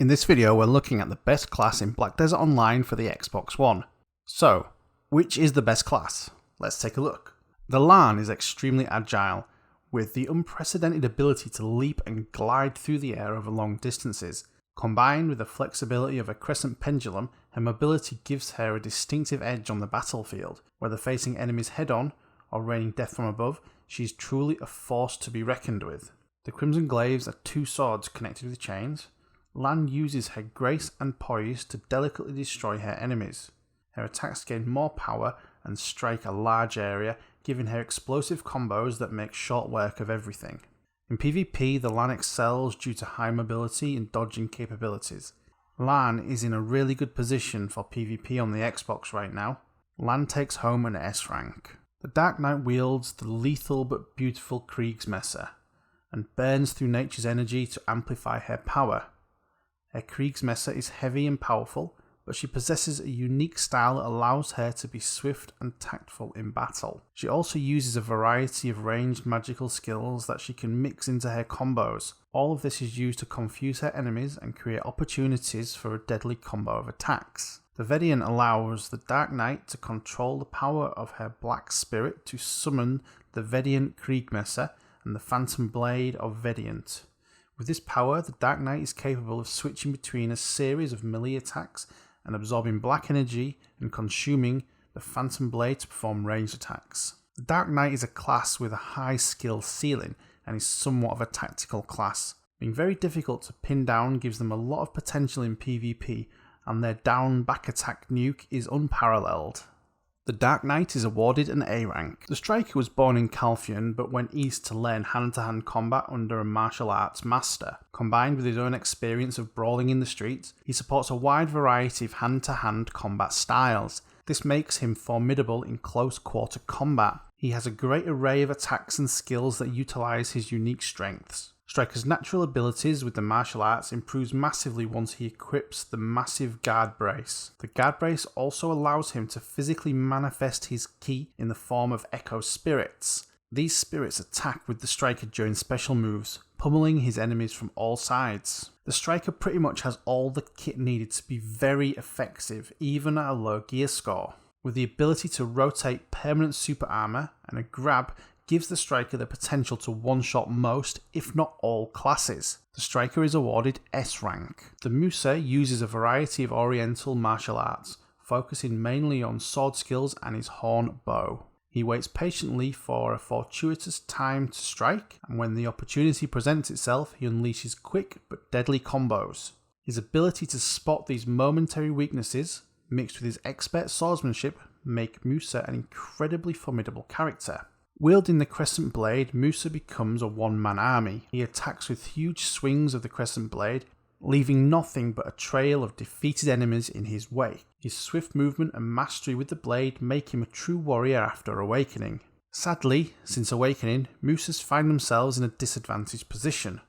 In this video we're looking at the best class in Black Desert Online for the Xbox One. So, which is the best class? Let's take a look. The LAHN is extremely agile, with the unprecedented ability to leap and glide through the air over long distances. Combined with the flexibility of a crescent pendulum, her mobility gives her a distinctive edge on the battlefield. Whether facing enemies head-on or raining death from above, she is truly a force to be reckoned with. The Crimson Glaives are two swords connected with chains. LAHN uses her grace and poise to delicately destroy her enemies. Her attacks gain more power and strike a large area, giving her explosive combos that make short work of everything. In PvP, the LAHN excels due to high mobility and dodging capabilities. LAHN is in a really good position for PvP on the Xbox right now. LAHN takes home an S rank. The Dark Knight wields the lethal but beautiful Kriegsmesser and burns through nature's energy to amplify her power. Her Kriegsmesser is heavy and powerful, but she possesses a unique style that allows her to be swift and tactful in battle. She also uses a variety of ranged magical skills that she can mix into her combos. All of this is used to confuse her enemies and create opportunities for a deadly combo of attacks. The Vediant allows the Dark Knight to control the power of her Black Spirit to summon the Vediant Kriegsmesser and the Phantom Blade of Vediant. With this power, the Dark Knight is capable of switching between a series of melee attacks and absorbing black energy and consuming the Phantom Blade to perform ranged attacks. The Dark Knight is a class with a high skill ceiling and is somewhat of a tactical class. Being very difficult to pin down gives them a lot of potential in PvP, and their down back attack nuke is unparalleled. The Dark Knight is awarded an A rank. The Striker was born in Calphion but went east to learn hand-to-hand combat under a martial arts master. Combined with his own experience of brawling in the streets, he supports a wide variety of hand-to-hand combat styles. This makes him formidable in close quarter combat. He has a great array of attacks and skills that utilise his unique strengths. Striker's natural abilities with the martial arts improves massively once he equips the massive guard brace. The guard brace also allows him to physically manifest his ki in the form of echo spirits. These spirits attack with the Striker during special moves, pummeling his enemies from all sides. The Striker pretty much has all the kit needed to be very effective, even at a low gear score. With the ability to rotate permanent super armor and a grab, gives the Striker the potential to one-shot most, if not all, classes. The Striker is awarded S rank. The MUSA uses a variety of oriental martial arts, focusing mainly on sword skills and his horn bow. He waits patiently for a fortuitous time to strike, and when the opportunity presents itself, he unleashes quick but deadly combos. His ability to spot these momentary weaknesses, mixed with his expert swordsmanship, make MUSA an incredibly formidable character. Wielding the Crescent Blade, MUSA becomes a one-man army. He attacks with huge swings of the Crescent Blade, leaving nothing but a trail of defeated enemies in his wake. His swift movement and mastery with the blade make him a true warrior after awakening. Sadly, since awakening, MUSAs find themselves in a disadvantaged position.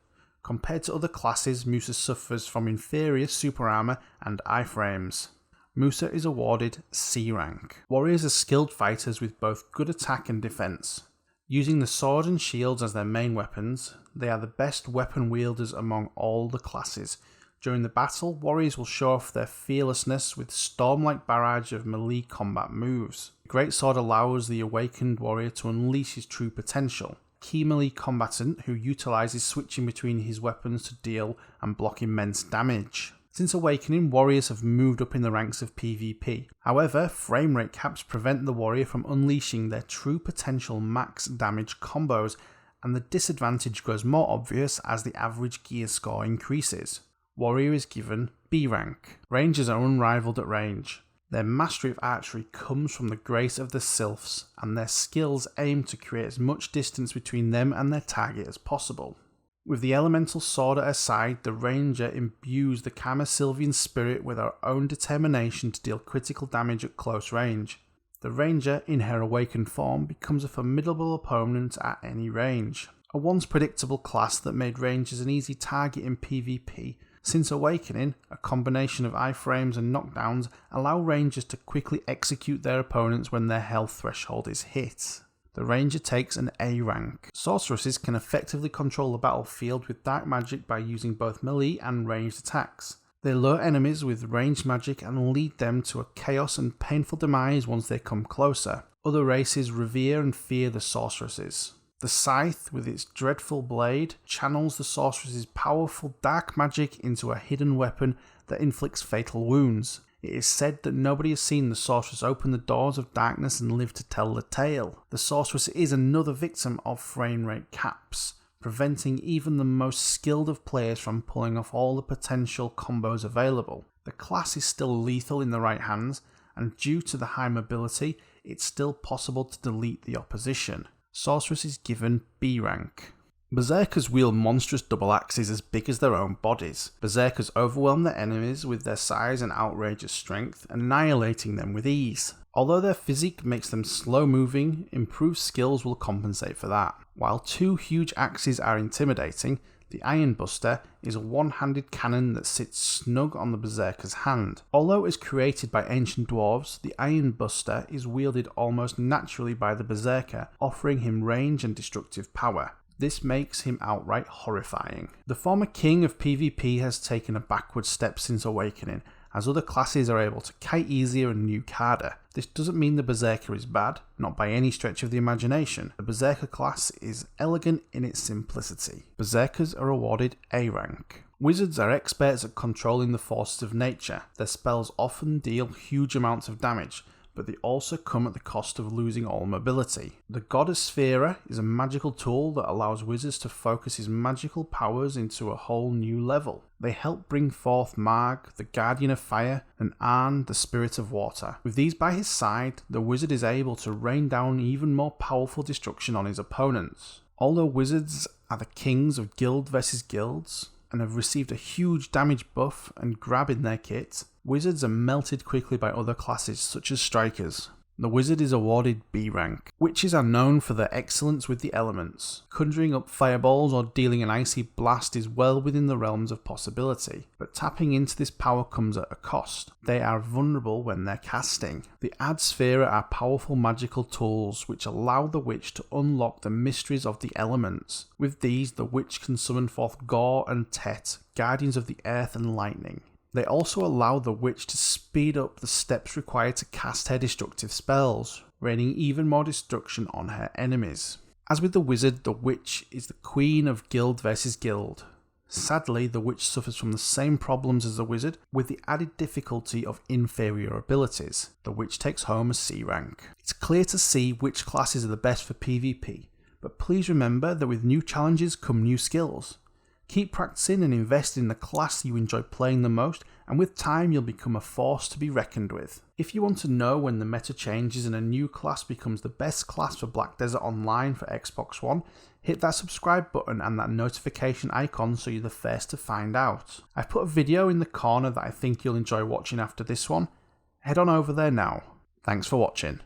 Compared to other classes, MUSA suffers from inferior super armor and iframes. MUSA is awarded C rank. Warriors are skilled fighters with both good attack and defense. Using the sword and shields as their main weapons, they are the best weapon wielders among all the classes. During the battle, warriors will show off their fearlessness with storm-like barrage of melee combat moves. The great sword allows the awakened warrior to unleash his true potential. Key melee combatant who utilises switching between his weapons to deal and block immense damage. Since awakening, warriors have moved up in the ranks of PvP. However, framerate caps prevent the warrior from unleashing their true potential max damage combos, and the disadvantage grows more obvious as the average gear score increases. Warrior is given B rank. Rangers are unrivaled at range. Their mastery of archery comes from the grace of the sylphs, and their skills aim to create as much distance between them and their target as possible. With the elemental sword at her side, the ranger imbues the Karma Sylvian spirit with her own determination to deal critical damage at close range. The ranger, in her awakened form, becomes a formidable opponent at any range. A once predictable class that made rangers an easy target in PvP, since awakening, a combination of iframes and knockdowns allow rangers to quickly execute their opponents when their health threshold is hit. The Ranger takes an A rank. Sorceresses can effectively control the battlefield with dark magic by using both melee and ranged attacks. They lure enemies with ranged magic and lead them to a chaos and painful demise once they come closer. Other races revere and fear the sorceresses. The scythe, with its dreadful blade, channels the sorceress's powerful dark magic into a hidden weapon that inflicts fatal wounds. It is said that nobody has seen the sorceress open the doors of darkness and live to tell the tale. The sorceress is another victim of frame rate caps, preventing even the most skilled of players from pulling off all the potential combos available. The class is still lethal in the right hands, and due to the high mobility, it's still possible to delete the opposition. Sorceress is given B rank. Berserkers wield monstrous double axes as big as their own bodies. Berserkers overwhelm their enemies with their size and outrageous strength, annihilating them with ease. Although their physique makes them slow moving, improved skills will compensate for that. While two huge axes are intimidating, the Iron Buster is a one-handed cannon that sits snug on the Berserker's hand. Although it was created by ancient dwarves, the Iron Buster is wielded almost naturally by the Berserker, offering him range and destructive power. This makes him outright horrifying. The former king of PvP has taken a backward step since Awakening, as other classes are able to kite easier and nuke harder. This doesn't mean the Berserker is bad, not by any stretch of the imagination. The Berserker class is elegant in its simplicity. Berserkers are awarded A rank. Wizards are experts at controlling the forces of nature. Their spells often deal huge amounts of damage, but they also come at the cost of losing all mobility. The Goddess Sphere is a magical tool that allows wizards to focus his magical powers into a whole new level. They help bring forth Marg, the Guardian of Fire, and LAHN, the Spirit of Water. With these by his side, the wizard is able to rain down even more powerful destruction on his opponents. Although wizards are the kings of guild versus guilds, and have received a huge damage buff and grab in their kit, wizards are melted quickly by other classes such as strikers. The wizard is awarded B rank. Witches are known for their excellence with the elements. Conjuring up fireballs or dealing an icy blast is well within the realms of possibility, but tapping into this power comes at a cost. They are vulnerable when they're casting. The Ad Sphere are powerful magical tools which allow the witch to unlock the mysteries of the elements. With these, the witch can summon forth Gore and Tet, guardians of the earth and lightning. They also allow the witch to speed up the steps required to cast her destructive spells, raining even more destruction on her enemies. As with the wizard, the witch is the queen of guild versus guild. Sadly, the witch suffers from the same problems as the wizard, with the added difficulty of inferior abilities. The witch takes home a C rank. It's clear to see which classes are the best for PvP, but please remember that with new challenges come new skills. Keep practicing and invest in the class you enjoy playing the most, and with time you'll become a force to be reckoned with. If you want to know when the meta changes and a new class becomes the best class for Black Desert Online for Xbox One, hit that subscribe button and that notification icon so you're the first to find out. I've put a video in the corner that I think you'll enjoy watching after this one. Head on over there now. Thanks for watching.